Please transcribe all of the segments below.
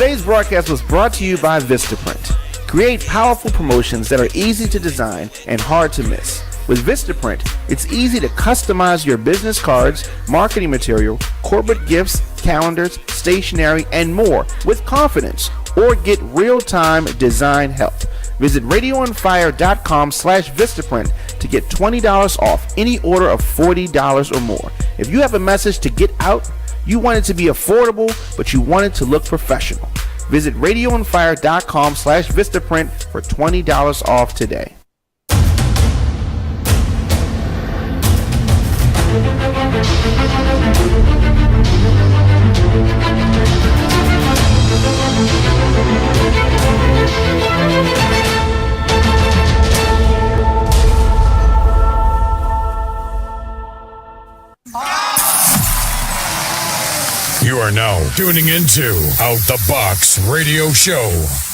Today's broadcast was brought to you by Vistaprint. Create powerful promotions that are easy to design and hard to miss. With Vistaprint, it's easy to customize your business cards, marketing material, corporate gifts, calendars, stationery, and more with confidence, or get real-time design help. Visit radioonfire.com/Vistaprint to get $20 off any order of $40 or more. If you have a message to get out, you want it to be affordable, but you want it to look professional. Visit radioonfire.com/Vistaprint for $20 off today. You are now tuning into Out the Box Radio Show.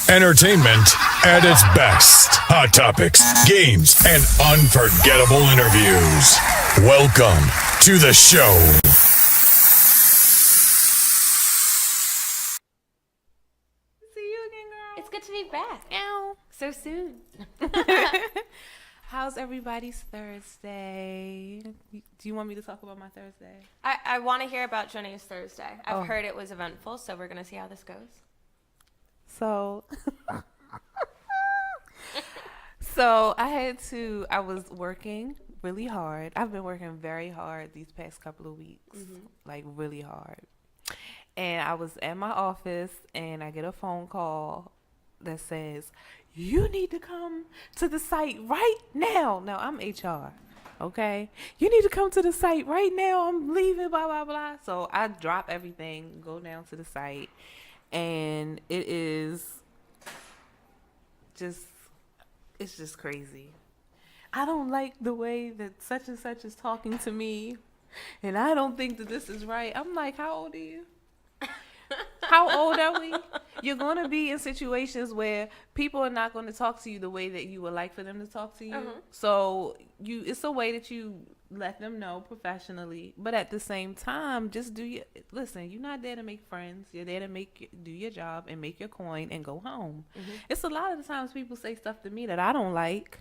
Entertainment at its best. Hot topics, games, and unforgettable interviews. Welcome to the show. See you again, girl. It's good to be back. Ow. So soon. How's everybody's Thursday? Do you want me to talk about my Thursday? I want to hear about Jenny's Thursday. I've heard it was eventful, so we're going to see how this goes. So, I was working really hard. I've been working very hard these past couple of weeks, like really hard. And I was at my office and I get a phone call that says, "You need to come to the site right now." Now, I'm HR, okay? "You need to come to the site right now. I'm leaving, blah, blah, blah." So I drop everything, go down to the site, and it's just crazy. I don't like the way that such and such is talking to me, and I don't think that this is right. I'm like, how old are you? How old are we? You're going to be in situations where people are not going to talk to you the way that you would like for them to talk to you. So it's a way that you let them know professionally. But at the same time, just listen, you're not there to make friends. You're there to do your job and make your coin and go home. It's a lot of the times people say stuff to me that I don't like,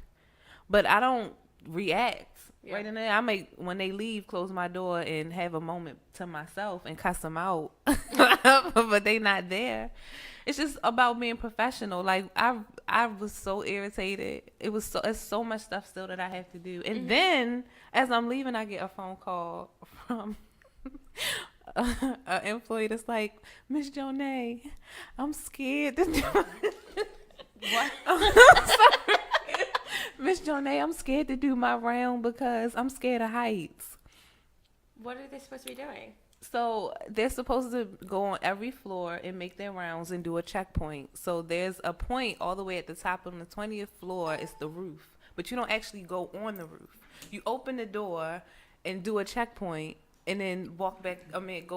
but I don't react. Right in there, I may, when they leave, close my door and have a moment to myself and cuss them out, but they not there. It's just about being professional. Like I was so irritated. It's so much stuff still that I have to do. And then as I'm leaving, I get a phone call from an employee that's like, "Miss Jonay, I'm scared to do what?" Sorry. "Miss Jonay, I'm scared to do my round because I'm scared of heights." What are they supposed to be doing? So they're supposed to go on every floor and make their rounds and do a checkpoint. So there's a point all the way at the top on the 20th floor is the roof. But you don't actually go on the roof. You open the door and do a checkpoint and then go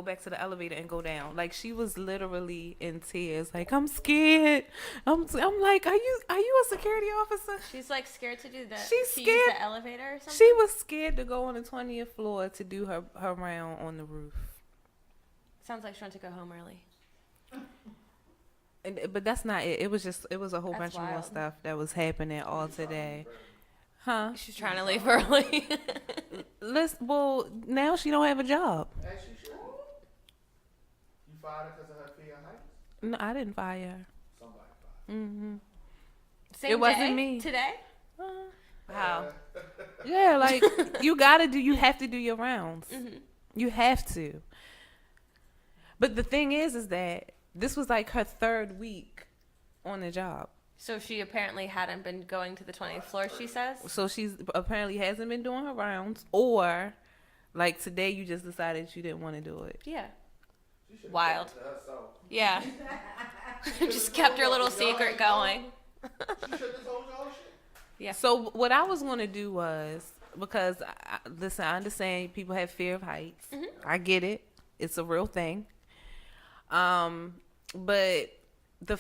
back to the elevator and go down. Like, she was literally in tears. Like, "I'm scared." I'm like, are you a security officer? She's like scared to do that. She's to scared. Use the elevator or something? She was scared to go on the 20th floor to do her round on the roof. Sounds like she wanted to go home early. But that's not it. It was a whole That's bunch of more wild. stuff that was happening all today. Huh? She's trying to leave early. Well, now she don't have a job. As you should. You fired her because of her fear of heights? No, I didn't fire her. Somebody fired Same It wasn't day? me. Today? Wow. Yeah, like, you have to do your rounds. You have to. But the thing is that this was like her third week on the job. So she apparently hadn't been going to the 20th floor, she says? So she's apparently hasn't been doing her rounds, or like today you just decided you didn't want to do it. Yeah. Wild. Yeah. Just kept her little secret going. She should have told y'all shit. Yeah. So what I was going to do was, because listen, I understand people have fear of heights. I get it. It's a real thing. But the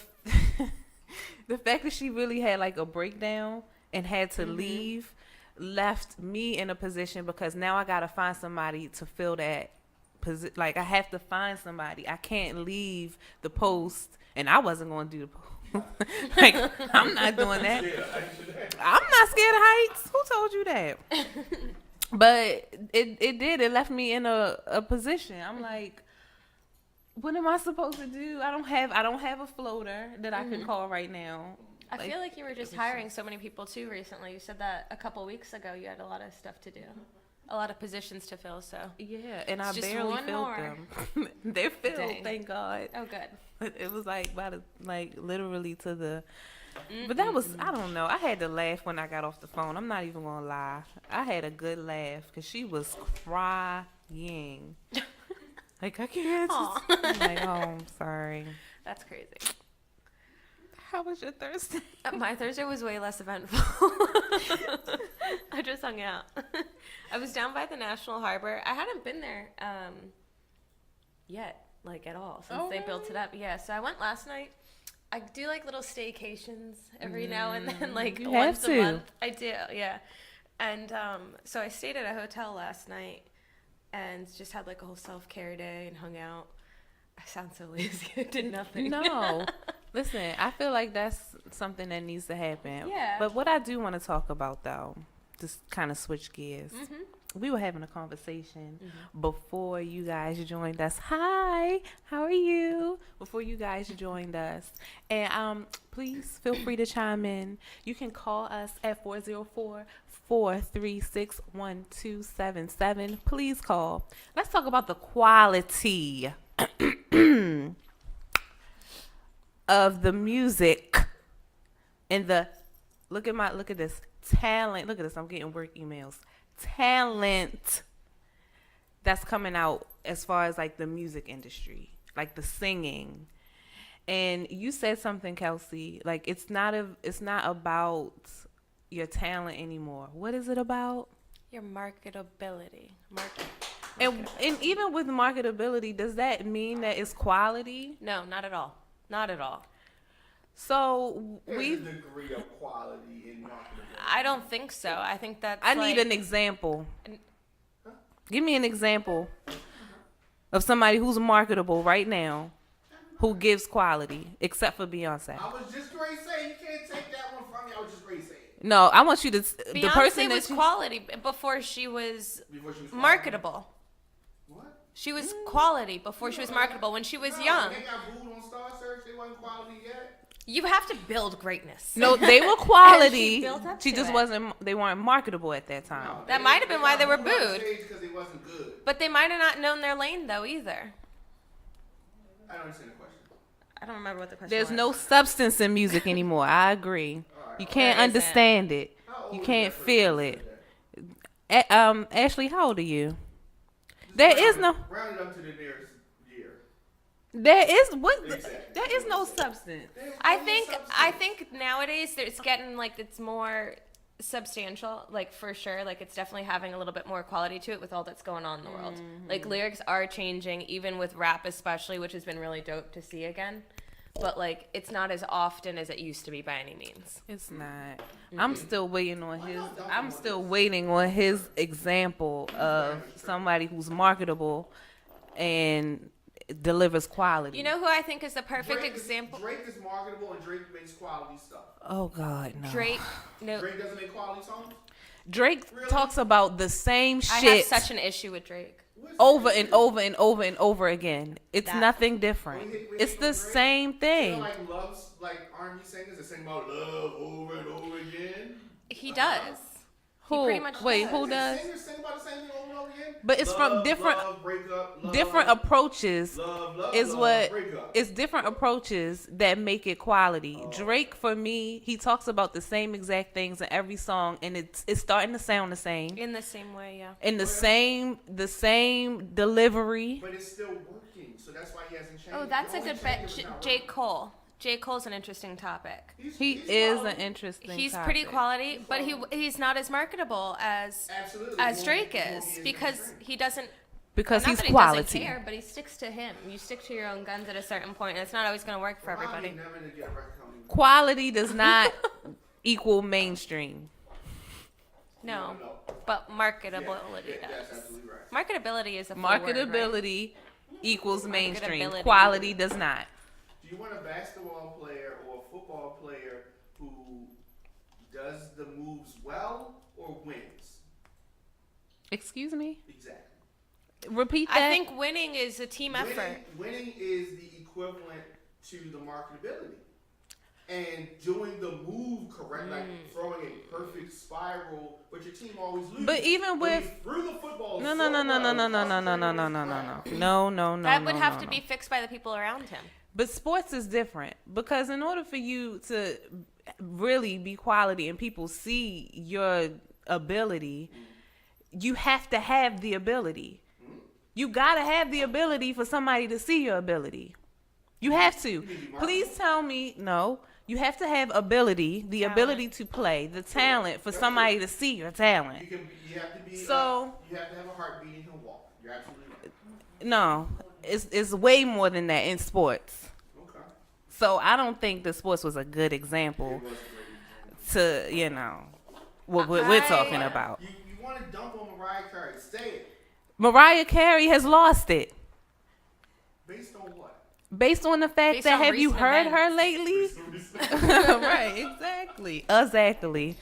the fact that she really had like a breakdown and had to leave left me in a position, because now I got to find somebody to fill that position. Like, I have to find somebody. I can't leave the post And I wasn't going to do the pool. Like, I'm not doing that. I'm not scared of heights. Who told you that? But it did. It left me in a position. I'm like, what am I supposed to do? I don't have a floater that I can call right now. I feel like you were just hiring so many people too recently. You said that a couple weeks ago. You had a lot of stuff to do, a lot of positions to fill. So yeah, and I just barely one filled more. them. They're filled, Dang. thank God. Oh, good. But it was like literally to the. But that was, I don't know. I had to laugh when I got off the phone. I'm not even gonna lie. I had a good laugh because she was crying. Like, I can't. I'm like, oh, I'm sorry. That's crazy. How was your Thursday? My Thursday was way less eventful. I just hung out. I was down by the National Harbor. I hadn't been there yet, like at all, since they built it up. Yeah, so I went last night. I do like little staycations every now and then, like you once have a to. month. I do, yeah. And so I stayed at a hotel last night and just had like a whole self-care day and hung out. I sound so lazy. I did nothing. No. Listen, I feel like that's something that needs to happen. Yeah. But what I do want to talk about, though, just kind of switch gears. We were having a conversation before you guys joined us. Hi, how are you? Before you guys joined us. And please feel free to chime in. You can call us at 404-436-1277. Please call. Let's talk about the quality of the music and the look at this talent. Look at this. I'm getting work emails. Talent that's coming out as far as like the music industry, like the singing. And you said something, Kelsey, like it's not about your talent anymore. What is it about? Your marketability. And even with marketability, does that mean that it's quality? No, not at all. Not at all. So There's a degree of quality in marketability. I don't think so. I think that's I need an example. Give me an example of somebody who's marketable right now who gives quality, except for Beyonce. I was just going to say, you can't take that one from me. I was just going to say it. No, I want you to. Beyonce the person was that quality before she was marketable. What? She was quality before she was marketable. When she was young, They got booed on Star Search. They wasn't quality yet. you have to build greatness. No, they were quality. she built up She to just it. wasn't. They weren't marketable at that time. No, That might have been why they were got on booed. stage because they wasn't good. But they might have not known their lane though either. I don't understand the question. I don't remember what the question There's was. no substance in music anymore. I agree. You can't There isn't. understand it. You can't feel it. Ashley, how old are you? There is no. Round it up to the nearest year. There is what? Exactly. There is no substance. I think nowadays it's getting like it's more substantial, like for sure, like it's definitely having a little bit more quality to it with all that's going on in the world. Like lyrics are changing, even with rap especially, which has been really dope to see again. But like it's not as often as it used to be by any means. It's not. I'm still waiting on his. I'm still waiting on his example of somebody who's marketable and delivers quality. You know who I think is the perfect example? Drake is marketable and Drake makes quality stuff. Oh God, no. Drake. No, Drake doesn't make quality songs? Drake Really? talks about the same I have shit such an issue with Drake. over and over and over and over again. It's That- nothing different. It's the same thing. Like loves like R&B singers that sing about love over and over again. He does. Who? pretty much Wait, does. who does? Singers sing about the same thing over and over again. But it's from different love, break up, love, different approaches. love, Is love, what break up. it's different approaches that make it quality. Drake, for me, he talks about the same exact things in every song, and it's starting to sound the same, In the same way, yeah. in the same delivery. But it's still working, so that's why he hasn't changed. Oh, that's a The only good bet. change is not J. working. Cole. J. Cole's an interesting topic. He He's is quality. an interesting. He's topic. pretty quality, but he's not as marketable as Absolutely. as He Drake won't- he is won't be as because Drake. he doesn't. because not he's that he quality. doesn't care, but he sticks to him. You stick to your own guns at a certain point, and it's not always going to work for everybody. Never to get a record company. Quality does not equal mainstream. No, No. but marketability That's does. absolutely right. Marketability is a full word, right? Marketability equals mainstream. Marketability. Quality does not. Do Do you want a basketball player or a football player who does the moves well or wins? Excuse me? Exactly. Repeat that. I think winning is a team effort. Winning is the equivalent to the marketability. And doing the move correct, like throwing a perfect spiral, but your team always loses. But even when with you threw the football, no. That would have to be fixed by the people around him. But sports is different because in order for you to really be quality and people see your ability, you have to have the ability. You gotta have the ability for somebody to see your ability. You have to. Please tell me no. You have to have ability, the ability to play, the talent for somebody to see your talent. You have to be. So you have to have a heartbeat and can walk. You're absolutely right. no, it's way more than that in sports. Okay. So I don't think the sports was a good example to what we're talking about. You want to dump on Mariah Carey? Say it. Mariah Carey has lost it. Based on what? Based on the fact Based that on have you recent heard her events. lately? Right, exactly.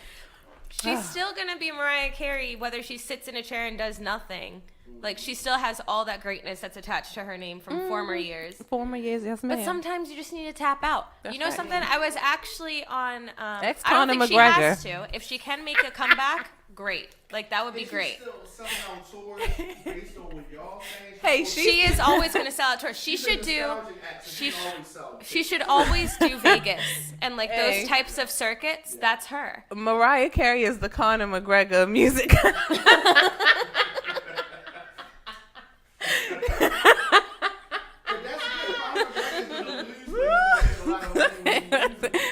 She's still gonna be Mariah Carey whether she sits in a chair and does nothing. Like she still has all that greatness that's attached to her name from former years. Former years, yes, ma'am. But sometimes you just need to tap out. That's you know right. something? I was actually on. I Ex-Conor don't think she McGregor. has to. If she can make a comeback, great. Like that would be great. Still somehow tours based on what y'all saying. Hey, She is always going to sell out tours. She should do. She should always do Vegas and like Hey. those types of circuits. That's her. Mariah Carey is the Conor McGregor of music.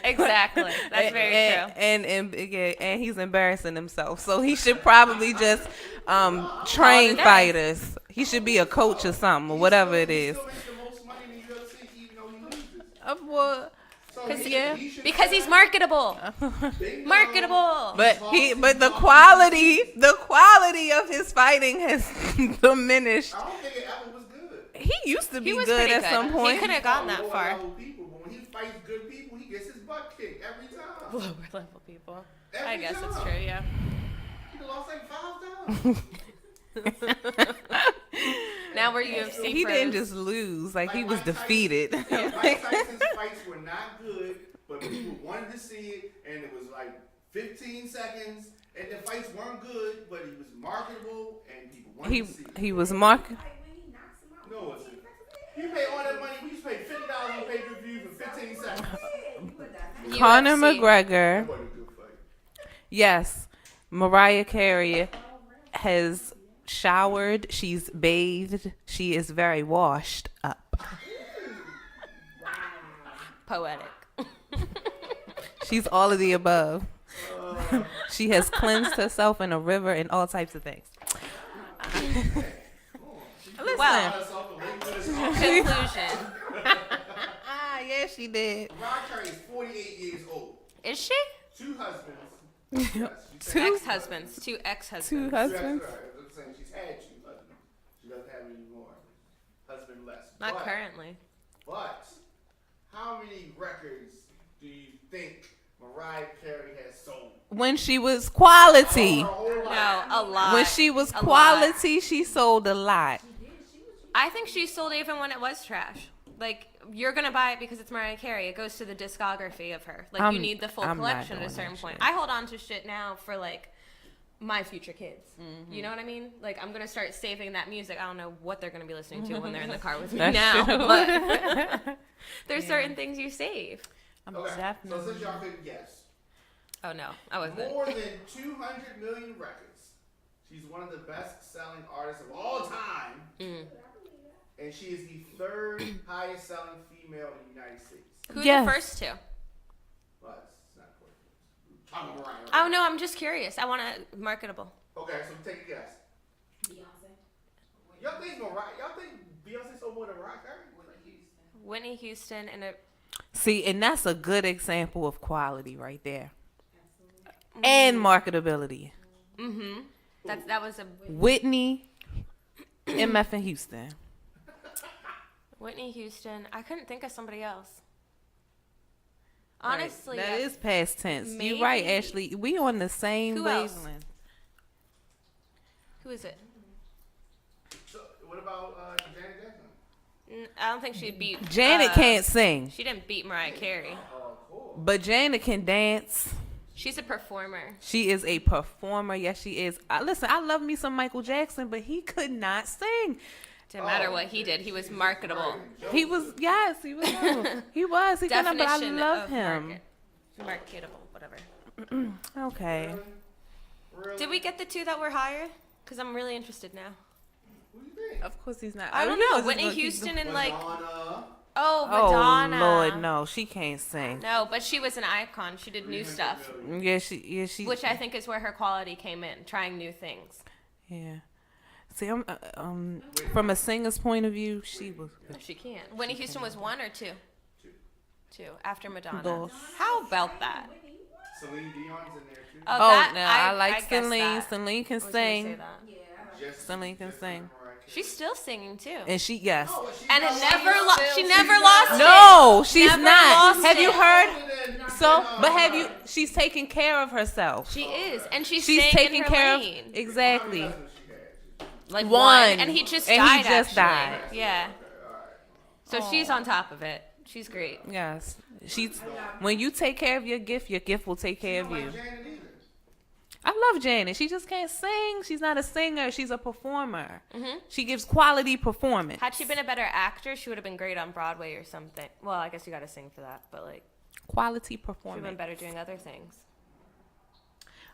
Exactly. That's very true. And he's embarrassing himself, so he should probably just train fighters. He should be a coach or something, or whatever it is. Well, Because he's marketable. Marketable. but the quality of his fighting has diminished. I don't think it ever was good. He used to be He was good pretty at good. some He point. could have gotten that Lower far. level people, but when he fights good people, he gets his butt kicked every time. Lower level people. Every I guess that's time. true, yeah. He lost like 5 times. Now we're UFC He pros. didn't just lose; like he was Mike Tyson- defeated. Mike Tyson's fights were not good, but people wanted to see it, and it was like 15 seconds, and the fights weren't good, but he was marketable, and people wanted to see it. He was Mark. No, it's you pay all that money. We used to pay $50 on pay-per-view for 15 seconds. Conor UFC. McGregor. That wasn't a good fight. Yes, Mariah Carey has showered. She's bathed. She is very washed up. Poetic. She's all of the above. She has cleansed herself in a river and all types of things. Listen. Well, conclusion. Yeah, she did. Mariah Carey is 48 years old. Is she? 2 husbands. Yes, she's Two? had Ex-husbands. 2 ex-husbands. 2 2 husbands. I'm saying she's had 2 husbands. She doesn't have any more. Husband less. Not But- currently. But how many records do you think Mariah Carey has sold? When she was quality. Her whole life. No, a lot. When she was A lot. quality, she sold a lot. I think she sold even when it was trash. Like, you're going to buy it because it's Mariah Carey. It goes to the discography of her. Like, you need the full I'm not collection at a doing certain that point. shit. I hold on to shit now for, like, my future kids. You know what I mean? Like, I'm going to start saving that music. I don't know what they're going to be listening to when they're in the car with me That's now. true. But there's certain things you save. Okay, so since y'all couldn't guess, Oh, no. I wasn't. more than 200 million records. She's one of the best-selling artists of all time. And she is the 3rd highest-selling female in the United States. Who are Yes. the first 2? Well, it's not important. We're talking Mariah. Right? Oh, no. I'm just curious. I want to marketable. Okay, so take a guess. Y'all think Beyonce sold more than Mariah Carey? Whitney Houston and a... See, and that's a good example of quality right there. And marketability. That was a... Whitney, MF and Houston. Whitney Houston. I couldn't think of somebody else. Honestly, That yeah. is past tense. Maybe. You're right, Ashley. We on the same Who else? wavelength. Who is it? So, what about Janet Jackson? I don't think she'd beat. Janet can't sing, She didn't beat Mariah Carey. but Janet can dance. She's a performer. She is a performer. Yes, she is. Listen, I love me some Michael Jackson, but he could not sing. Didn't matter what he did. He was marketable. He was, yes, he was. He was. He couldn't, but I Definition love of him. Marketable, whatever. Okay. Did we get the two that were higher? Because I'm really interested now. Of course he's not. I don't he know. was Whitney just gonna keep Houston the- and like. Madonna. Oh, Oh Madonna. Lord, no, she can't sing. No, but she was an icon. She did new stuff, Yeah, she. which I think is where her quality came in, trying new things. Yeah. See, I'm from a singer's point of view, she was. No, she can't. Whitney Houston was 1 or 2? 2 after Madonna. Dos. How about that? Celine Dion's in there too. Oh, Oh, that, now I like guess Celine. that. Celine can I was gonna say sing. that. Celine can sing, She's still singing too, and she yes. and it she never lost it. No, she's Never not. lost Have you it. heard? So, but have you? She's taking care of herself. She is, and she's She's staying taking in her care lane. of exactly. Like One. and he just And died. he just actually. died. Yeah. So she's on top of it. She's great. Yes, she's. When you take care of your gift will take care of you. I love Janet. She just can't sing. She's not a singer. She's a performer. Mm-hmm. She gives quality performance. Had she been a better actor, she would have been great on Broadway or something. Well, I guess you got to sing for that, but like Quality she would have performance. been better doing other things.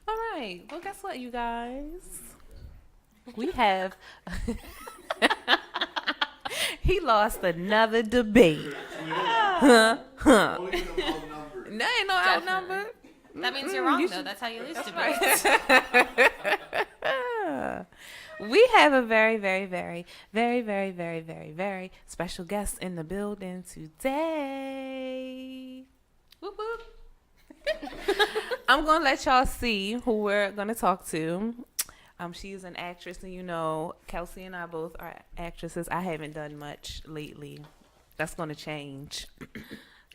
All right. Well, guess what, you guys? We have. He lost another debate. No, ain't no outnumber. That means you're wrong, you though. should- That's how you lose debates. We have a very, very, very, very, very, very, very, very special guest in the building today. Whoop, whoop. I'm going to let y'all see who we're going to talk to. She is an actress, and you know, Kelsey and I both are actresses. I haven't done much lately. That's going to change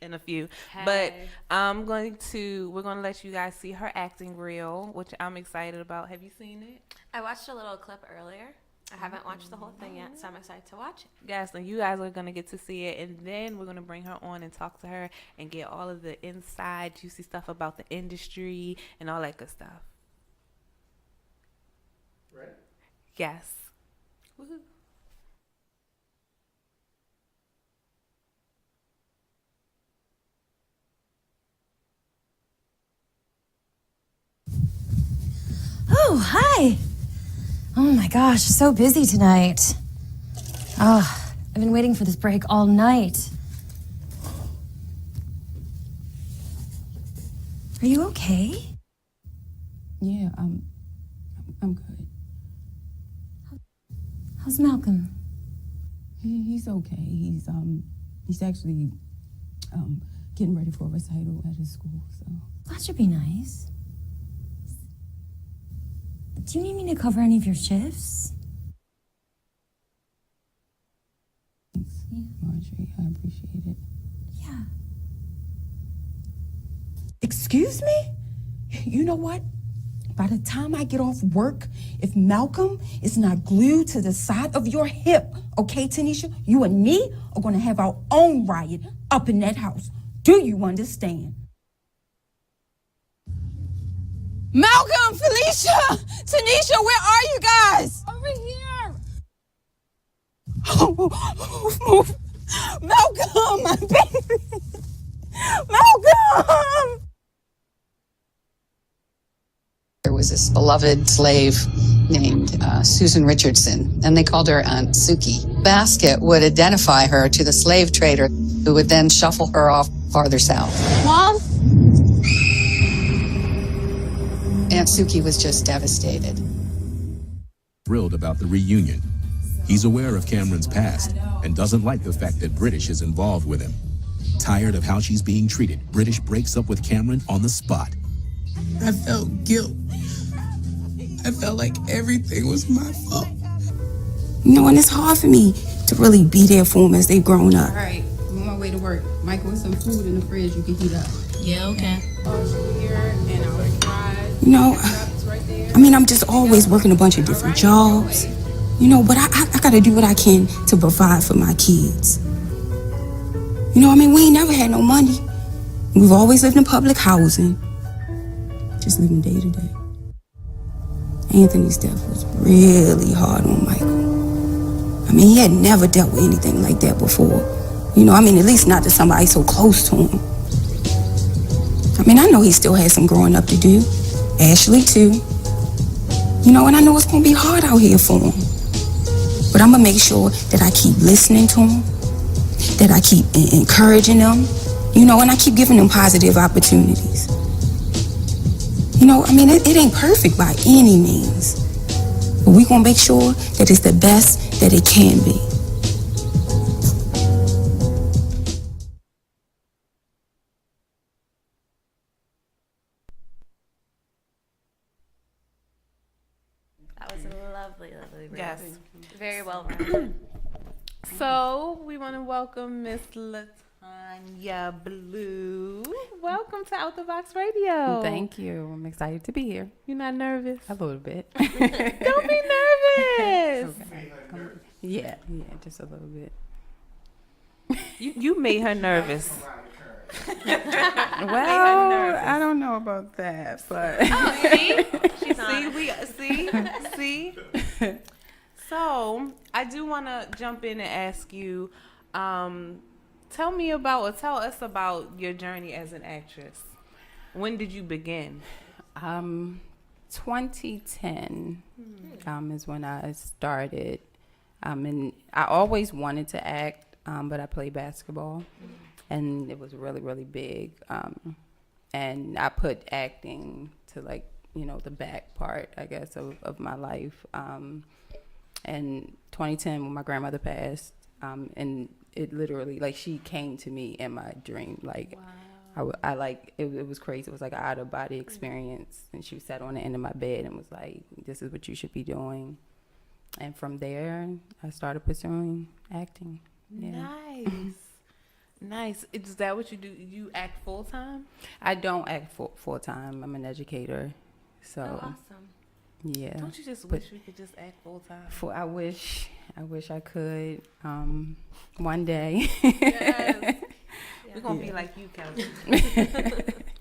in a few. But we're going to let you guys see her acting reel, which I'm excited about. Have you seen it? I watched a little clip earlier. I haven't watched the whole thing yet, so I'm excited to watch it. Yes, and you guys are going to get to see it, and then we're going to bring her on and talk to her and get all of the inside juicy stuff about the industry and all that good stuff. Right? Yes. Woohoo. Oh, hi. Oh my gosh, so busy tonight. Oh, I've been waiting for this break all night. Are you okay? Yeah, I'm good. How's Malcolm? He's okay. He's actually getting ready for a recital at his school. So That should be nice. Do you need me to cover any of your shifts? thanks, Marjorie. I appreciate it. Yeah. Excuse me? You know what? By the time I get off work, if Malcolm is not glued to the side of your hip, okay, Tanisha, you and me are going to have our own riot up in that house. Do you understand? Malcolm, Felicia, Tanisha, where are you guys? Over here. Move. Malcolm, my baby. Malcolm. There was this beloved slave named Susan Richardson, and they called her Aunt Suki. Basket would identify her to the slave trader, who would then shuffle her off farther south. Mom? Aunt Suki was just devastated. Thrilled about the reunion. He's aware of Cameron's past and doesn't like the fact that British is involved with him. Tired of how she's being treated, British breaks up with Cameron on the spot. I felt guilt. I felt like everything was my fault. You know, and it's hard for me to really be there for them as they've grown up. All right, on my way to work. Michael, with some food in the fridge you can heat up. Yeah, okay. You know, I mean, I'm just always working a bunch of different jobs. You know, but I gotta do what I can to provide for my kids. You know, I mean, we ain't never had no money. We've always lived in public housing. Just living day to day. Anthony's death was really hard on Michael. I mean, he had never dealt with anything like that before. You know, I mean, at least not to somebody so close to him. I mean, I know he still has some growing up to do. Ashley, too. You know, and I know it's gonna be hard out here for him. But I'm gonna make sure that I keep listening to him, that I keep encouraging them, you know, and I keep giving them positive opportunities. You know, I mean, it ain't perfect by any means. But we gonna make sure that it's the best that it can be. That was a lovely, lovely read. Yes. Very well written. So we want to welcome Miss LaTonya Blue. Welcome to Out the Box Radio. Thank you. I'm excited to be here. You're not nervous? A little bit. Don't be nervous. Okay. Yeah, just a little bit. You made her nervous. Well, I don't know about that, but She's see. So I do want to jump in and ask you, tell us about your journey as an actress. When did you begin? 2010 is when I started. And I always wanted to act, but I played basketball, and it was really, really big. And I put acting to, like, you know, the back part, I guess, of my life. And 2010, when my grandmother passed, and it literally, like, she came to me in my dream. Like, wow. I like, it was crazy. It was like an out-of-body experience. And she sat on the end of my bed and was like, this is what you should be doing. And from there, I started pursuing acting. Yeah. Nice. Is that what you do? You act full-time? I don't act full-time. I'm an educator. So, awesome. Yeah. Don't you just wish we could just act full-time? I wish I could one day. Yes. We're going to be like you, Kelly.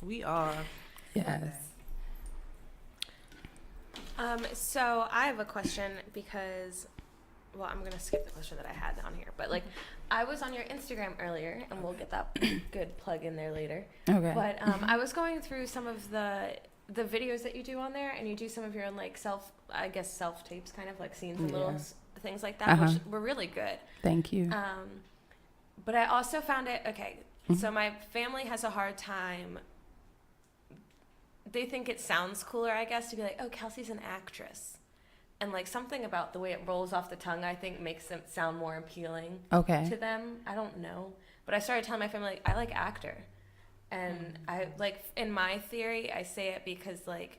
We are. Yes. So I have a question because, well, I'm going to skip the question that I had on here. But, like, I was on your Instagram earlier, and we'll get that good plug in there later. Okay. But I was going through some of the videos that you do on there, and you do some of your own, like, self-tapes, kind of, like, scenes and little things like that, which were really good. Thank you. But I also found it, so my family has a hard time. They think it sounds cooler, I guess, to be like, oh, Kelsey's an actress. And, like, something about the way it rolls off the tongue, I think, makes it sound more appealing to them. I don't know. But I started telling my family, like, I like actor. And I, like, in my theory, I say it because, like,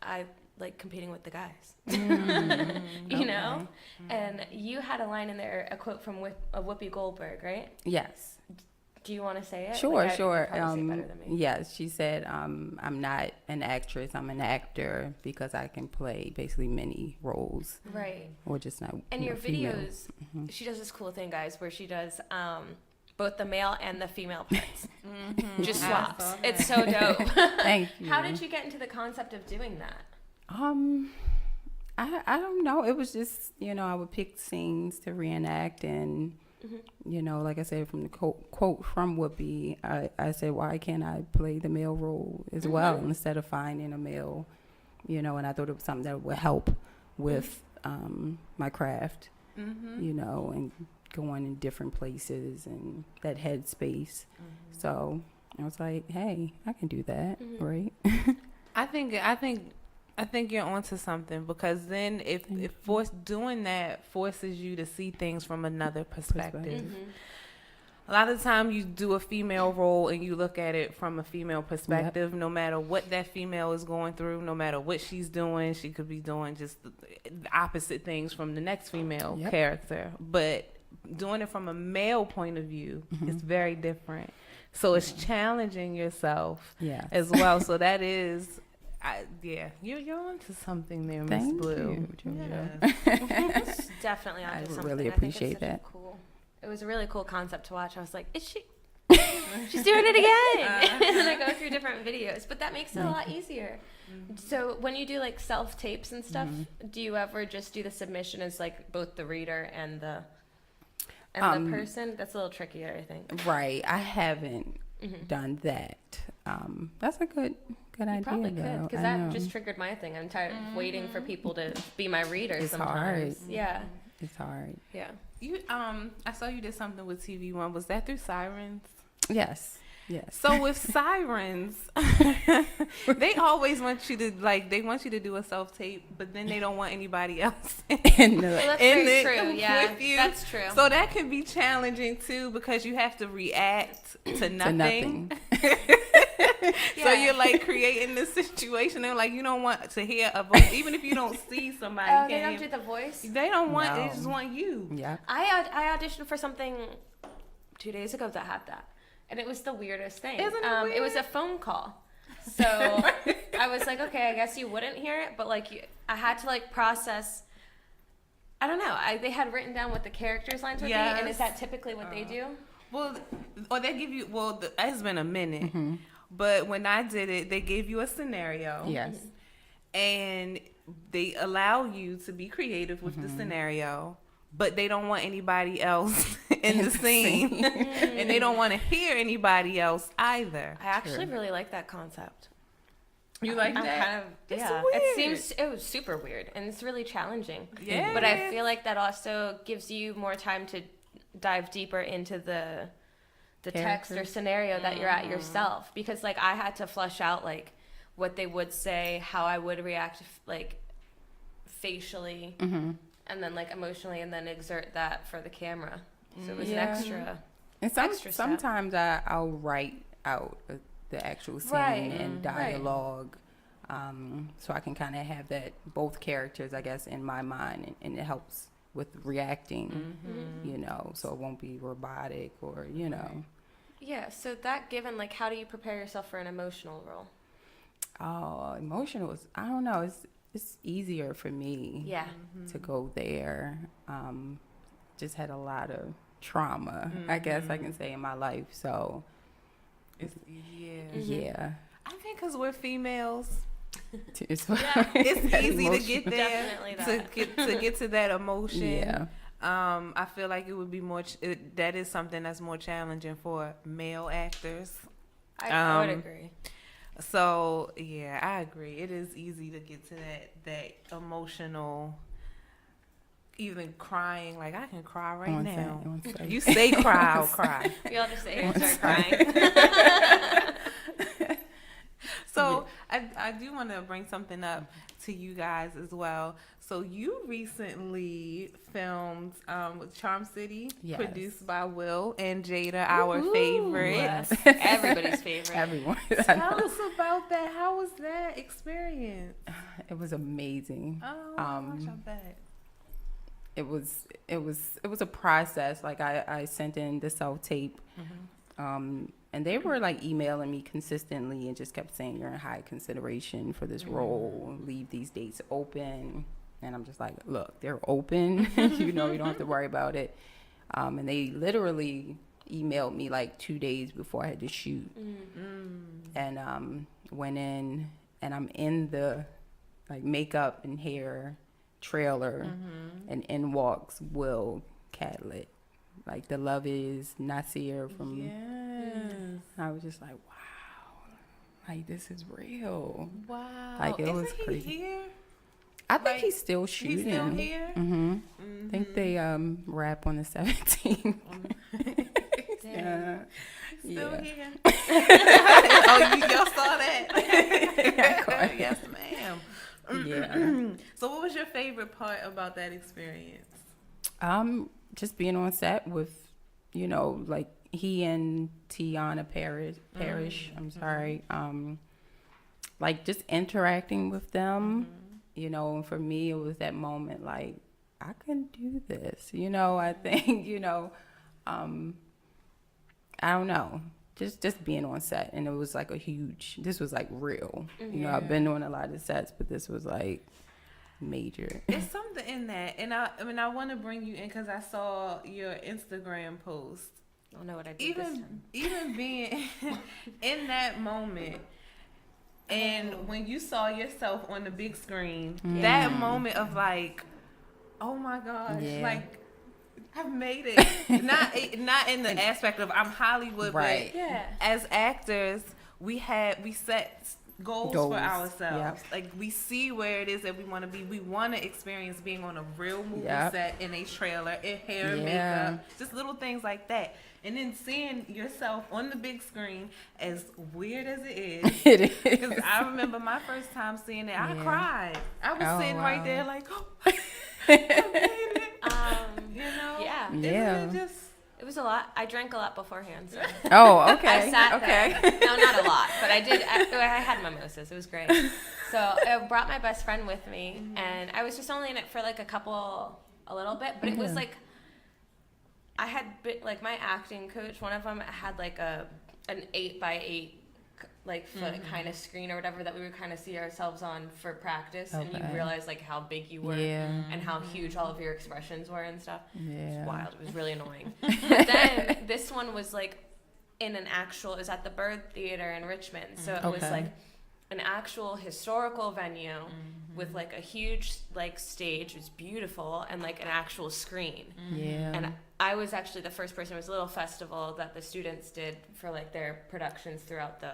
I like competing with the guys. You know? And you had a line in there, a quote from Whoopi Goldberg, right? Yes. Do you want to say it? Sure. Like, say it better than me. Yes, she said, I'm not an actress, I'm an actor because I can play basically many roles. Right. Or just not. And your videos, she does this cool thing, guys, where she does both the male and the female parts. Just swaps. It's so dope. Thank you. How did you get into the concept of doing that? I don't know. It was just, you know, I would pick scenes to reenact and, you know, like I said, from the quote from Whoopi, I said, why can't I play the male role as well instead of finding a male, you know, and I thought it was something that would help with my craft, you know, and going in different places and that headspace. So I was like, hey, I can do that, right? I think you're onto something, because then if doing that forces you to see things from another perspective. A lot of the time you do a female role and you look at it from a female perspective, no matter what that female is going through, no matter what she's doing, she could be doing just the opposite things from the next female character. But doing it from a male point of view is very different. So it's challenging yourself as well. So that is, you're onto something there, Miss Blue. It's definitely onto something. I really think it's appreciate such a that. It was a really cool concept to watch. I was like, is she? She's doing it again. And then I go through different videos, but that makes it a lot easier. So when you do like self tapes and stuff, do you ever just do the submission as like both the reader and the person? That's a little trickier, I think. Right. I haven't done that. That's a good idea. Probably could, because that just triggered my thing. I'm tired of waiting for people to be my readers. Sometimes. Hard. Yeah. It's hard. Yeah. You I saw you did something with TV One. Was that through Sirens? Yes. So with Sirens, they always want you to do a self tape, but then they don't want anybody else in that's very true. Yeah, with you. That's true. So that can be challenging too, because you have to react to nothing. So you're like creating this situation, and like you don't want to hear a voice, even if you don't see somebody. Oh, they don't do the voice. They don't want. They just want you. Yeah. I auditioned for something 2 days ago that had that. And it was the weirdest thing. Isn't it weird? It was a phone call. So I was like, okay, I guess you wouldn't hear it, but like I had to like process. I don't know. They had written down what the characters' lines would be, and is that typically what they do? Well, or they give you. Well, it's been a minute, but when I did it, they gave you a scenario. Yes. And they allow you to be creative with the scenario, but they don't want anybody else in the scene. And they don't want to hear anybody else either. I actually really like that concept. You like I'm that? kind of, It's weird. It was super weird, and it's really challenging. Yeah. But I feel like that also gives you more time to dive deeper into the text or scenario that you're at yourself, because like I had to flesh out like what they would say, how I would react like facially, and then like emotionally, and then exert that for the camera. So it was an extra. And extra step. sometimes I'll write out the actual scene and dialogue, so I can kind of have that both characters, I guess, in my mind, and it helps with reacting, you know, so it won't be robotic or, you know. Yeah. So that given, like, how do you prepare yourself for an emotional role? Oh, emotional is, I don't know, it's easier for me to go there. Just had a lot of trauma, I guess I can say, in my life, so It's yeah. I think because we're females, It's it's easy to get there, Definitely to get to that emotion. Yeah. I feel like it would be more. That is something that's more challenging for male actors. I would agree. So yeah, I agree. It is easy to get to that emotional. Even crying, like I can cry right now. You say cry, I'll cry. We all just say start crying. So I do want to bring something up to you guys as well. So you recently filmed with Charm City, produced by Will and Jada, our favorites. Everybody's favorite. Everyone. Tell us about that. How was that experience? It was amazing. Oh, gosh, I bet. It was a process. Like I sent in the self tape, and they were like emailing me consistently and just kept saying you're in high consideration for this role. Leave these dates open, and I'm just like, look, they're open. You know, you don't have to worry about it. And they literally emailed me like 2 days before I had to shoot, and went in, and I'm in the like makeup and hair trailer, and in walks Will Catlett, like the Love Is Nasir from. I was just like, wow, like this is real. Wow. Like it was Isn't crazy. He here? I think he's still shooting. He's still here? I think they wrap on the 17th. Yeah. Still here. Oh, y'all saw that? Yes, ma'am. Yeah. So what was your favorite part about that experience? Just being on set with, you know, like he and Tiana Parrish, I'm sorry. Like just interacting with them, you know, and for me it was that moment like I can do this. You know, I think, I don't know. Just being on set, and it was like this was like real. You know, I've been doing a lot of sets, but this was like major. It's something in that, and I want to bring you in because I saw your Instagram post. I don't know what I did this time. Even being in that moment, and when you saw yourself on the big screen, that moment of like, oh my gosh, like I've made it. Not in the aspect of I'm Hollywood, right. but as actors, we set goals for ourselves. Yep. Like we see where it is that we want to be. We want to experience being on a real movie set, in a trailer, in hair, makeup, just little things like that. And then seeing yourself on the big screen, as weird as it is, it is. Because I remember my first time seeing it, I cried. I was sitting right there like, oh, I made it. Isn't it just... It was a lot. I drank a lot beforehand. So. Oh, okay. I sat there. No, not a lot, but I did. I had mimosas. It was great. So I brought my best friend with me, and I was just only in it for like a little bit, but it was like, I had like my acting coach, one of them had like an 8x8 like foot kind of screen or whatever that we would kind of see ourselves on for practice, and you realize like how big you were and how huge all of your expressions were and stuff. It was wild. It was really annoying. But then this one was like in an actual, it was at the Bird Theater in Richmond, so it was like an actual historical venue with like a huge like stage. It was beautiful, and like an actual screen. And I was actually the first person. It was a little festival that the students did for like their productions throughout the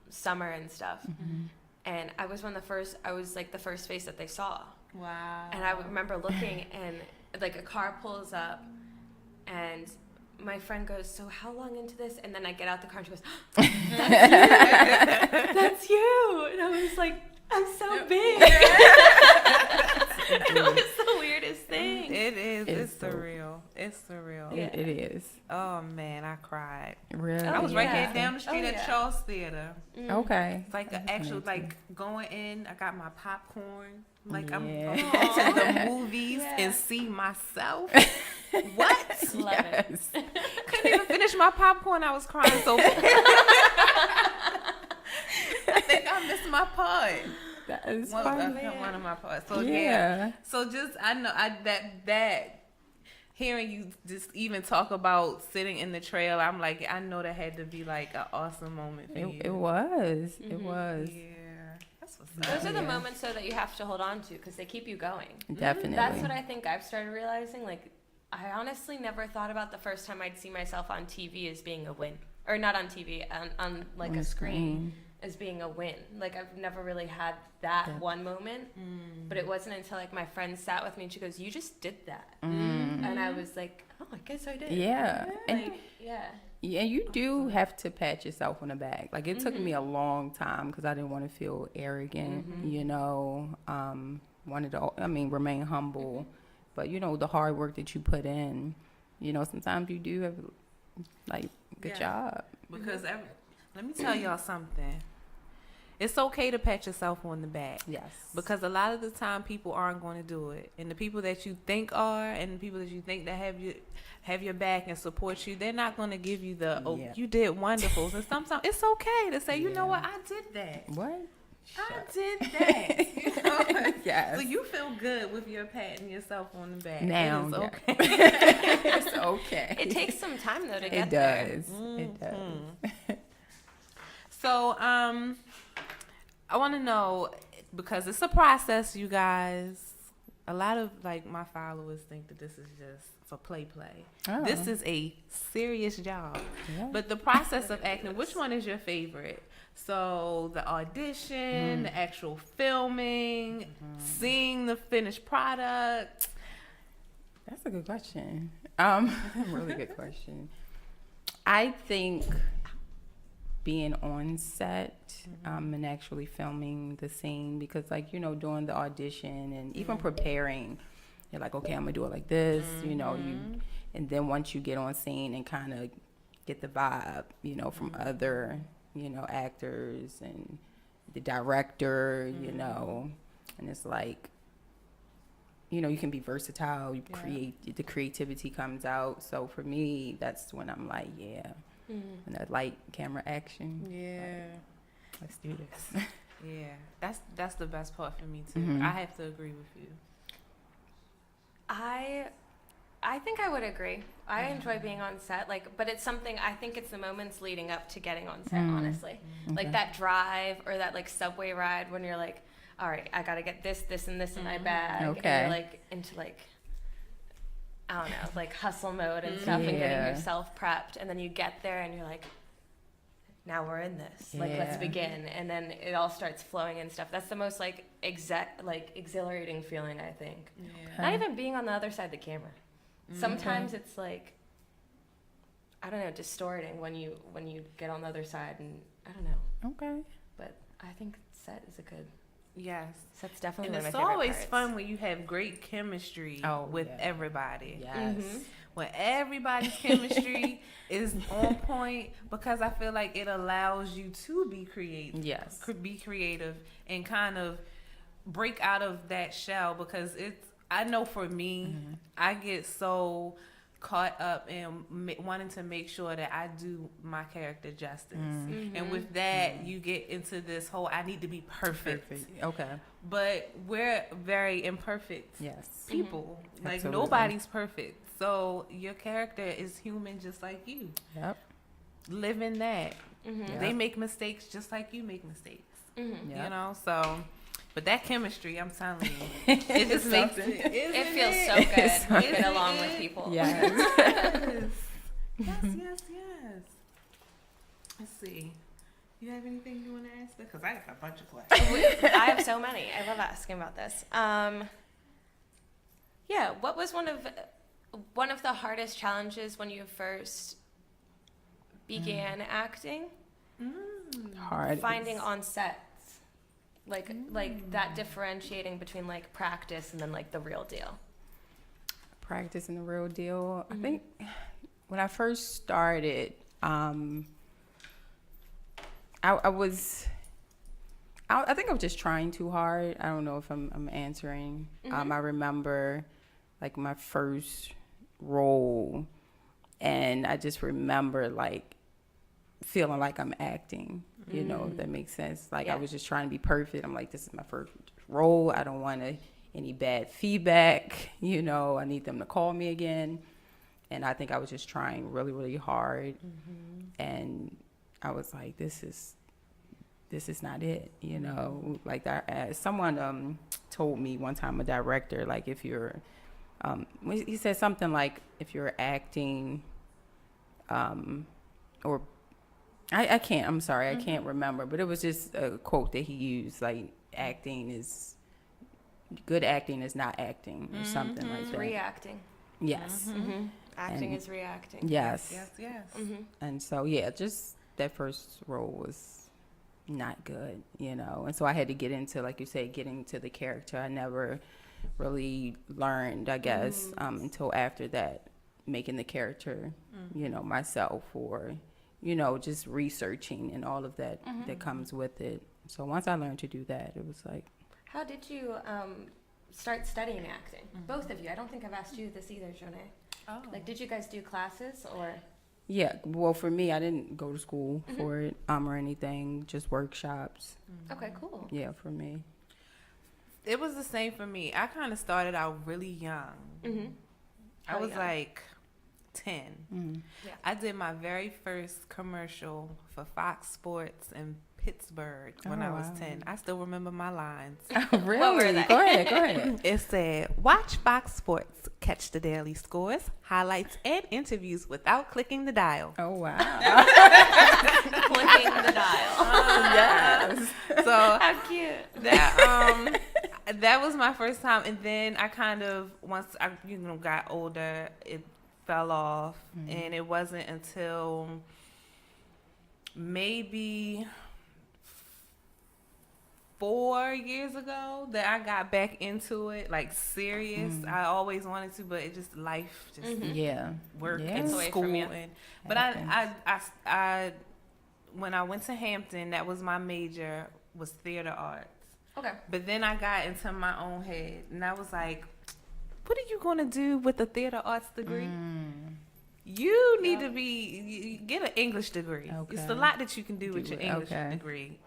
summer and stuff. And I was like the first face that they saw. Wow. And I remember looking, and like a car pulls up, and my friend goes, "So how long into this?" And then I get out the car, and she goes, "That's you." That's you. And I was like, I'm so big. It was the weirdest thing. It is. It's surreal. It's surreal. It is. Oh man, I cried. Really? I was right here down the street at Charles Theater. Okay. It's like an actual, like going in. I got my popcorn. Like I'm going to the movies and see myself. What? Love it. Couldn't even finish my popcorn. I was crying so bad. I think I missed my part. That is one of my parts. So So just that hearing you just even talk about sitting in the trail, I'm like, I know that had to be like an awesome moment for you. It was. It was. Yeah. That's what's up. Those are the moments though that you have to hold on to because they keep you going. Definitely. That's what I think I've started realizing. Like, I honestly never thought about the first time I'd see myself on TV as being a win, or not on TV, on like a screen as being a win. Like, I've never really had that one moment, but it wasn't until like my friend sat with me and she goes, "You just did that," and I was like, "Oh, I guess I did." Yeah. Like, Yeah, you do have to pat yourself on the back. Like, it took me a long time because I didn't want to feel arrogant, wanted to, remain humble. But, the hard work that you put in, sometimes you do have, like, good job. Because let me tell y'all something. It's okay to pat yourself on the back. Yes. Because a lot of the time people aren't going to do it. And the people that you think are and the people that you think that have your back and support you, they're not going to give you you did wonderful. And sometimes it's okay to say, you know what, I did that. What? I did that. Yes. So you feel good with your patting yourself on the back. Now, it's okay. It's okay. It takes some time though to get there. It does. So, I want to know, because it's a process, you guys. A lot of like my followers think that this is just for play. Oh. This is a serious job. Yeah. But the process of acting, which one is your favorite? So the audition, the actual filming, seeing the finished product. That's a good question. Really good question. I think being on set and actually filming the scene, because doing the audition and even preparing, you're like, okay, I'm gonna do it like this, and then once you get on scene and kind of get the vibe, from other, actors and the director, and it's like, you can be versatile. You create, the creativity comes out. So for me, that's when I'm like, when that light camera action. Yeah. Let's do this. Yeah, that's the best part for me too. I have to agree with you. I think I would agree. I enjoy being on set, but it's something, I think it's the moments leading up to getting on set, honestly. Like that drive or that subway ride when you're like, all right, I got to get this, and this in my bag. Okay. And you're into I don't know, hustle mode and stuff and getting yourself prepped. And then you get there and you're like, now we're in this. Let's begin. And then it all starts flowing and stuff. That's the most exhilarating feeling, I think. Yeah. Not even being on the other side of the camera. Sometimes it's I don't know, distorting when you get on the other side, and I don't know. Okay. But I think set is a good. Yes, set's definitely and one of it's my favorite always parts. fun when you have great chemistry with everybody. Yes. When everybody's chemistry is on point, because I feel like it allows you to be creative. Yes. Be creative and kind of break out of that shell, because I know for me, I get so caught up in wanting to make sure that I do my character justice. And with that, you get into this whole, I need to be perfect. Okay. But we're very imperfect people. Absolutely. Nobody's perfect. So your character is human just like you. Yep. Live in that. Yep. They make mistakes just like you make mistakes. Yep. You know, so... But that chemistry, I'm telling you, it just makes it feels so good to get along with people. Yes. Yes. Let's see. You have anything you want to ask? Because I got a bunch of questions. I have so many. I love asking about this. What was one of the hardest challenges when you first began acting? Hard. Finding on set. Like that differentiating between practice and then the real deal. Practice and the real deal. I think when I first started, I think I was just trying too hard. I don't know if I'm answering. I remember my first role, and I just remember feeling like I'm acting. You know, if that makes sense. I was just trying to be perfect. I'm like, this is my first role. I don't want any bad feedback. You know, I need them to call me again. And I think I was just trying really, really hard. And I was like, this is not it. You know, someone told me one time, a director, if you're, he said something if you're acting, or I can't, I'm sorry, I can't remember, but it was just a quote that he used, good acting is not acting, or something like that. Reacting. Yes. Acting is reacting. Yes. Yes. And so, just that first role was not good, you know, and so I had to get into, like you said, getting to the character. I never really learned, I guess, until after that, making the character, you know, myself, or just researching and all of that that comes with it. So once I learned to do that, it was like. How did you start studying acting? Both of you. I don't think I've asked you this either, Jonay. Oh. Did you guys do classes or? Yeah, well, for me, I didn't go to school for it or anything, just workshops. Okay, cool. Yeah, for me. It was the same for me. I kind of started out really young. I was 10. Yeah. I did my very first commercial for Fox Sports in Pittsburgh when I was 10. I still remember my lines. Really? What were they? Go ahead. It said, watch Fox Sports, catch the daily scores, highlights, and interviews without clicking the dial. Oh, wow. Clicking the dial. Yes. So How cute. That was my first time. And then I kind of, once I got older, it fell off. And it wasn't until maybe 4 years ago that I got back into it, serious. I always wanted to, but it just life, work and away school. from you. But I when I went to Hampton, that was my major, was theater arts. Okay. But then I got into my own head, and I was like, what are you going to do with a theater arts degree? You need to get an English degree. Okay. It's a lot that you can do with your English degree.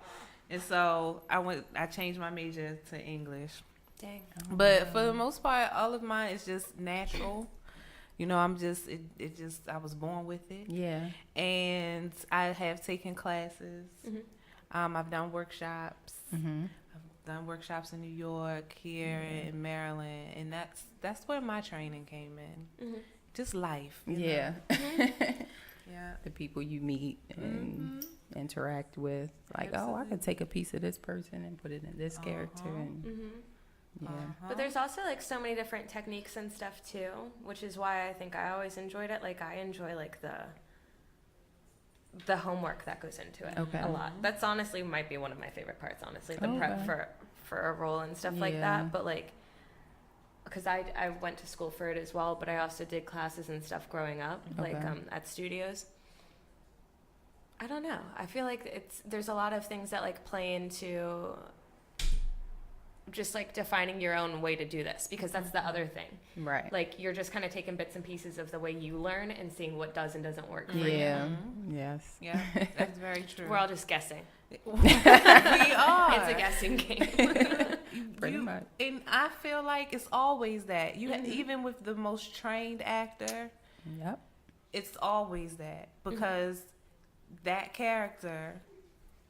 And so I changed my major to English. Dang. But for the most part, all of mine is just natural. You know, I was born with it. Yeah. And I have taken classes. I've done workshops. I've done workshops in New York, here in Maryland, and that's where my training came in. Just life. Yeah. Yeah. The people you meet and interact with, like, Absolutely. oh, I could take a piece of this person and put it in this character, and yeah. But there's also like so many different techniques and stuff too, which is why I think I always enjoyed it. Like I enjoy like the homework that goes into it a lot. That's honestly might be one of my favorite parts. Honestly, the prep for a role and stuff like that. But like, because I went to school for it as well, but I also did classes and stuff growing up, like at studios. I don't know. I feel like there's a lot of things that like play into just like defining your own way to do this, because that's the other thing. Right. Like you're just kind of taking bits and pieces of the way you learn and seeing what does and doesn't work for Yeah. you. Yes. Yeah, that's very true. We're all just guessing. We are. It's a guessing game. Pretty much. And I feel like it's always that. Even with the most trained actor, Yep. it's always that, because that character,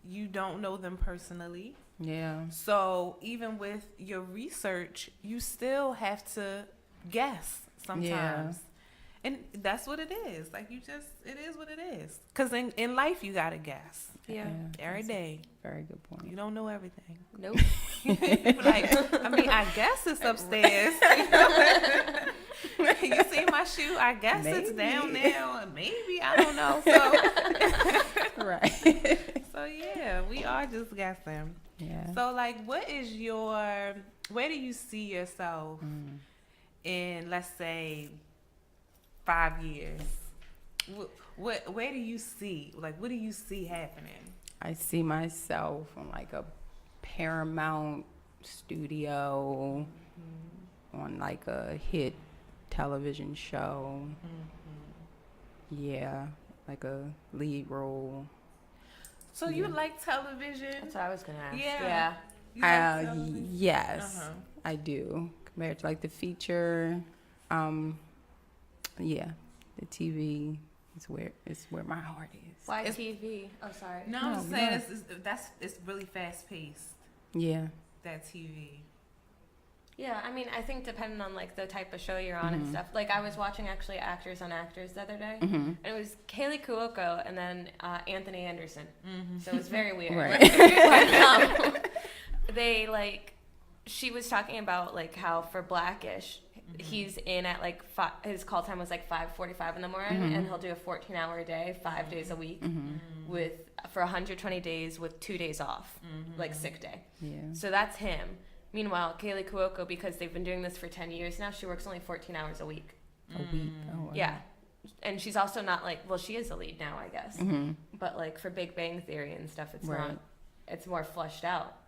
you don't know them personally. Yeah. So even with your research, you still have to guess sometimes. And that's what it is. Like it is what it is. Because in life, you got to guess. Yeah. Every day. Very good point. You don't know everything. Nope. Like, I mean, I guess it's upstairs. You see my shoe? I guess it's down there. Maybe. I don't know. So, Right. so yeah, we are just guessing. Yeah. So, like, where do you see yourself in, let's say, 5 years? Where do you see, like, what do you see happening? I see myself on like a Paramount studio, on like a hit television show. Yeah, like a lead role. So you like television? That's what I was gonna ask. Yeah. You like television? Yes, I do. Compared to like the feature, yeah, the TV is where my heart is. Why TV? Oh, sorry. No, I'm just saying it's really fast paced. Yeah. That TV. Yeah, I mean, I think depending on like the type of show you're on and stuff. Like I was watching actually Actors on Actors the other day, and it was Kaylee Cuoco and then Anthony Anderson. So it was very weird. Right. But, they like, she was talking about like how for Blackish, he's in at like his call time was like 5:45 in the morning, and he'll do a 14-hour day, 5 days a week, for 120 days with 2 days off, like sick day. Yeah. So that's him. Meanwhile, Kaylee Cuoco, because they've been doing this for 10 years now, she works only 14 hours a week. A week. Oh, wow. Yeah. And she's also not like, well, she is a lead now, I guess. But like for Big Bang Theory and stuff, it's not, it's more fleshed out.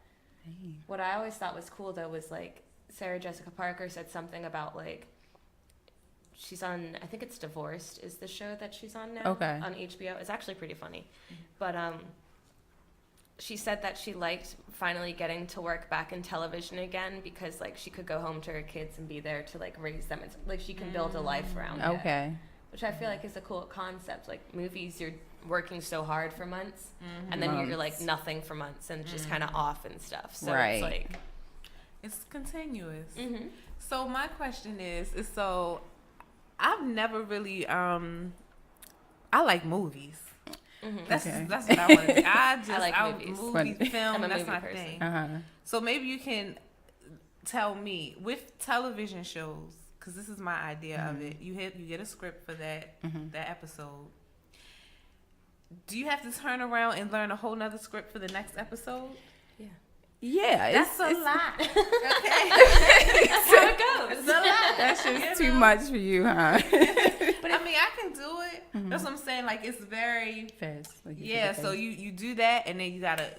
Hey. What I always thought was cool though was like Sarah Jessica Parker said something about like, she's on, I think it's Divorced is the show that she's on now. Okay. On HBO. It's actually pretty funny. But she said that she liked finally getting to work back in television again, because like she could go home to her kids and be there to like raise them. It's like she can build a life around it. Okay. Which I feel like is a cool concept. Like movies, you're working so hard for months, and then you're like nothing for months and just kind of off and stuff. So it's like, it's continuous. So my question is so I've never really I like movies. That's what I want to do. I like movies. Film, that's my thing. So maybe you can tell me with television shows, because this is my idea of it. You get a script for that episode. Do you have to turn around and learn a whole nother script for the next episode? Yeah, That's a lot. Okay. that's how it goes. It's a lot. That's just too much for you, huh? But I mean, I can do it. That's what I'm saying. Like, it's very fast. Like so you do that, and then you gotta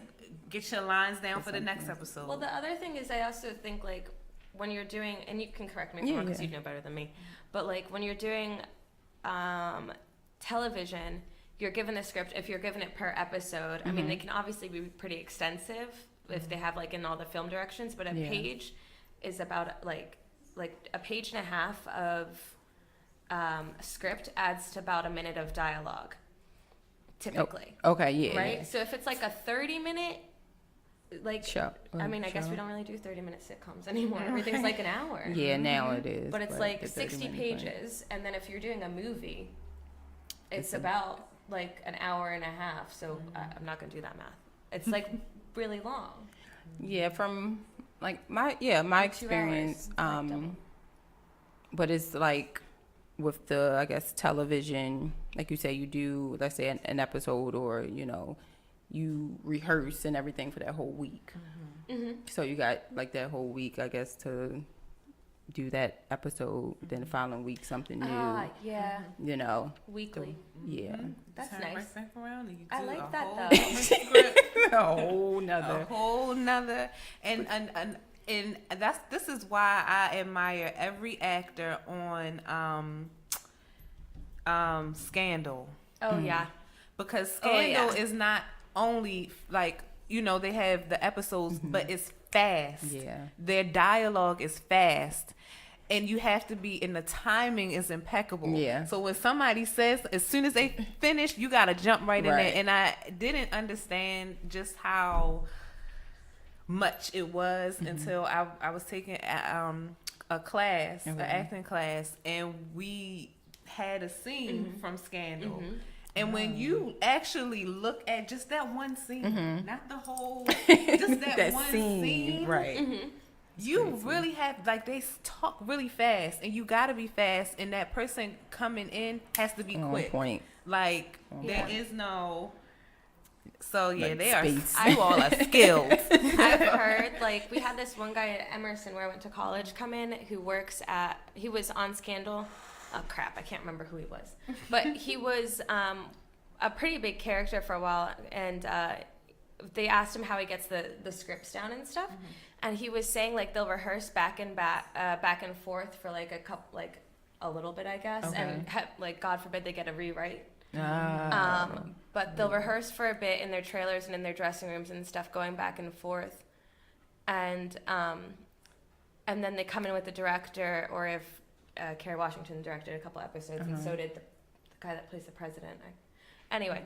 get your lines down for the next episode. Well, the other thing is I also think like when you're doing, and you can correct me if I'm wrong because you know better than me, but like when you're doing television, you're given the script. If you're given it per episode, I mean, they can obviously be pretty extensive if they have like in all the film directions, but a page is about like a page and a half of script adds to about a minute of dialogue, typically. Okay, yeah. Right? Yeah. So if it's like a 30-minute like show. I mean, I guess we don't really do 30-minute sitcoms anymore. Everything's like an hour. Yeah, now it is. But it's like 60 pages, and then if you're doing a movie, it's about like an hour and a half. So I'm not gonna do that math. It's like really long. Yeah, from like my experience. But it's like with the, I guess, television, like you say, you do, let's say an episode, or you rehearse and everything for that whole week. So you got like that whole week, I guess, to do that episode. Then the following week, something new. Weekly. Yeah. That's nice. Back around and you I do like a that whole though. A whole nother. And this is why I admire every actor on Scandal. Oh yeah. Because Scandal is not only like, they have the episodes, but it's fast. Yeah. Their dialogue is fast. And you have to be, and the timing is impeccable. Yeah. So when somebody says, as soon as they finish, you got to jump right in there. And I didn't understand just how much it was until I was taking a class, an acting class, and we had a scene from Scandal. And when you actually look at just that one scene, not the whole, just that one scene, right? You really have, like, they talk really fast, and you gotta be fast, and that person coming in has to be quick. Point. Like, there is no. So yeah, Like they space. are. You all are skilled. I've heard, like, we had this one guy at Emerson where I went to college come in who he was on Scandal. Oh crap, I can't remember who he was, but he was a pretty big character for a while, and they asked him how he gets the scripts down and stuff, and he was saying like they'll rehearse back and forth for like a little bit, I guess, and like God forbid they get a rewrite. But they'll rehearse for a bit in their trailers and in their dressing rooms and stuff, going back and forth, and then they come in with the director, or if Kerry Washington directed a couple episodes, and so did the guy that plays the president. Anyway,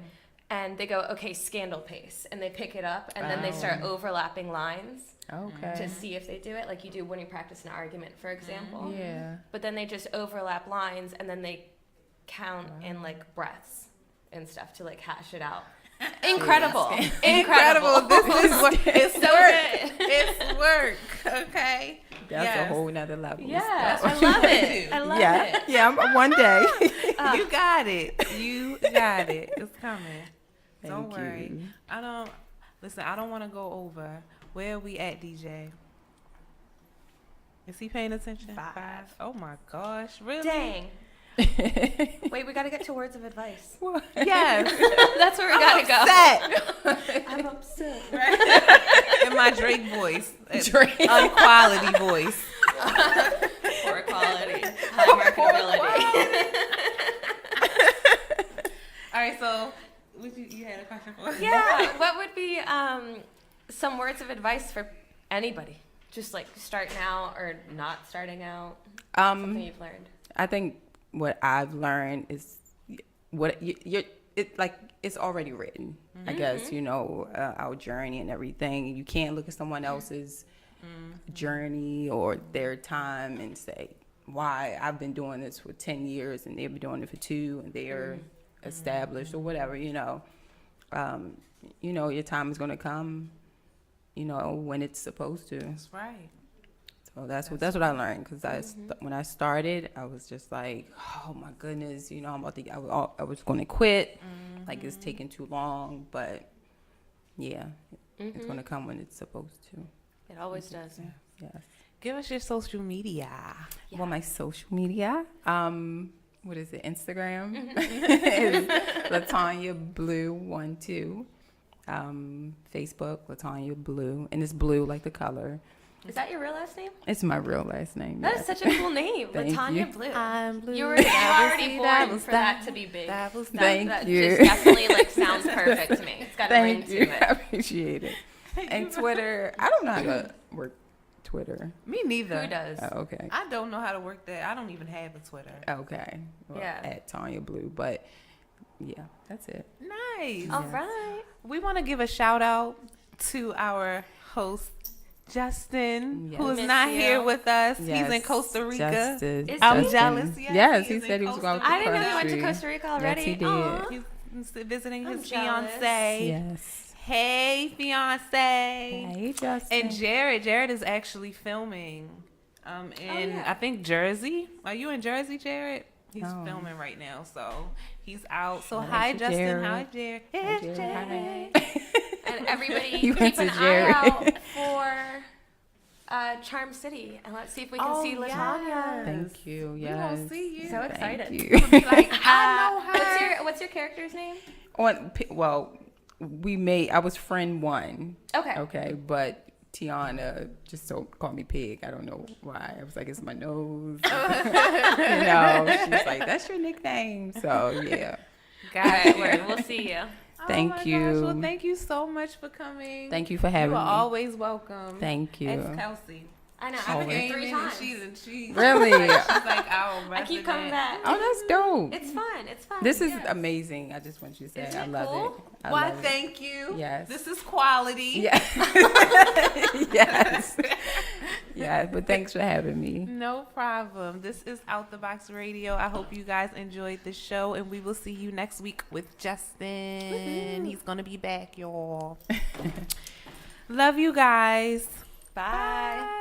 and they go, okay, Scandal pace, and they pick it up, and then they start overlapping lines to see if they do it, like you do when you practice an argument, for example. Yeah. But then they just overlap lines, and then they count in like breaths and stuff to like hash it out. Incredible. Incredible. This is what it's so work. good. It's work. Okay. That's a whole nother level. Yeah, I love it. I love it. Yeah, one day. You got it. You got it. It's coming. Don't Thank worry. you. I don't want to go over. Where are we at, DJ? Is he paying attention? 5. Oh my gosh. Really? Dang. Wait, we gotta get to words of advice. Yes. That's where we gotta go. I'm upset. In my Drake voice. Drake. Quality voice. Poor quality. High marketability. All right, so you had a question for us? Yeah. What would be some words of advice for anybody? Just like starting out or not starting out? Something you've learned. I think what I've learned is what it's already written. I guess our journey and everything. You can't look at someone else's journey or their time and say, "Why I've been doing this for 10 years and they've been doing it for 2 and they're established or whatever." Your time is going to come. When it's supposed to. That's right. So that's what I learned, because when I started, I was just like, oh my goodness, I'm about to. I was going to quit, like it's taking too long, but yeah, it's going to come when it's supposed to. It always does. Yes. Give us your social media. Yeah. Well, my social media, what is it? Instagram is LaTonya Blue 12. Facebook LaTonya Blue, and it's blue like the color. Is that your real last name? It's my real last name. That yes. is such a cool name. Thank LaTonya you. Blue. I'm blue. You were already born for that to be big. Thank you. That just definitely like sounds perfect to me. It's got a ring Thank to you. it. I appreciate it. And Twitter, I don't know how to work Twitter. Me neither. Who does? Oh, okay. I don't know how to work that. I don't even have a Twitter. Okay. Well, Yeah. At Tonya Blue, but yeah, that's it. Nice. All right. We want to give a shout out to our host, Justin, Yes. who is Miss not you. here with us. Yes, He's in Costa Rica. Justice, Is I'm he? Justin. jealous. Yes, Yes, he is said in he was Costa going to I didn't know he went to country. Costa Rica already. Yes, he did. Aw. He's visiting I'm his jealous. fiance. Yes. Hey, fiance. Hey, Justin. And Jared is actually filming in, yeah. I think, Jersey. Are you in Jersey, Jared? He's No. filming right now, so he's out. So Shout out hi, to Justin. Jared. Hi, Jared. Hi, It's Jared. Jared. And everybody You keep went an to eye Jared. out for Charm City, and let's see if we can Oh, see LaTonya. Thank you. We Yes. gonna see you. So Thank excited. you. Like, I know her. What's your character's name? Well, I was friend 1. Okay. Okay, but Tiana just called me Pig. I don't know why. I was like, it's my nose. She's like, that's your nickname. So yeah. Got Word. it. We'll see you. Thank Oh my you. Gosh. Well, thank you so much for coming. Thank you for having You me. are always welcome. Thank you. Ex Kelsey. I know. Oh, I've been here 3 times. She's Really? She's like our resident. I keep coming back. Oh, that's dope. It's fun. It's fun. This is Yes. amazing. I just want you to say Isn't I it love cool? it. I Why, love it. thank you. Yes. This is quality. Yeah. Yes. Yeah, but thanks for having me. No problem. This is Out the Box Radio. I hope you guys enjoyed the show, and we will see you next week with Justin. He's going to be back, y'all. Love you guys. Bye.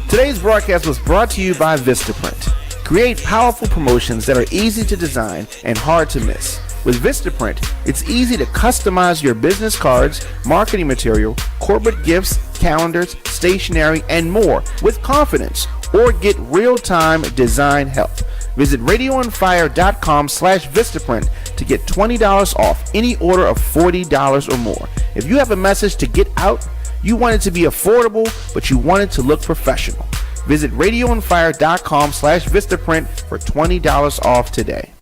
Today's broadcast was brought to you by Vistaprint. Create powerful promotions that are easy to design and hard to miss. With Vistaprint, it's easy to customize your business cards, marketing material, corporate gifts, calendars, stationery, and more with confidence, or get real-time design help. Visit radioonfire.com/Vistaprint to get $20 off any order of $40 or more. If you have a message to get out, you want it to be affordable, but you want it to look professional. Visit radioonfire.com/Vistaprint for $20 off today.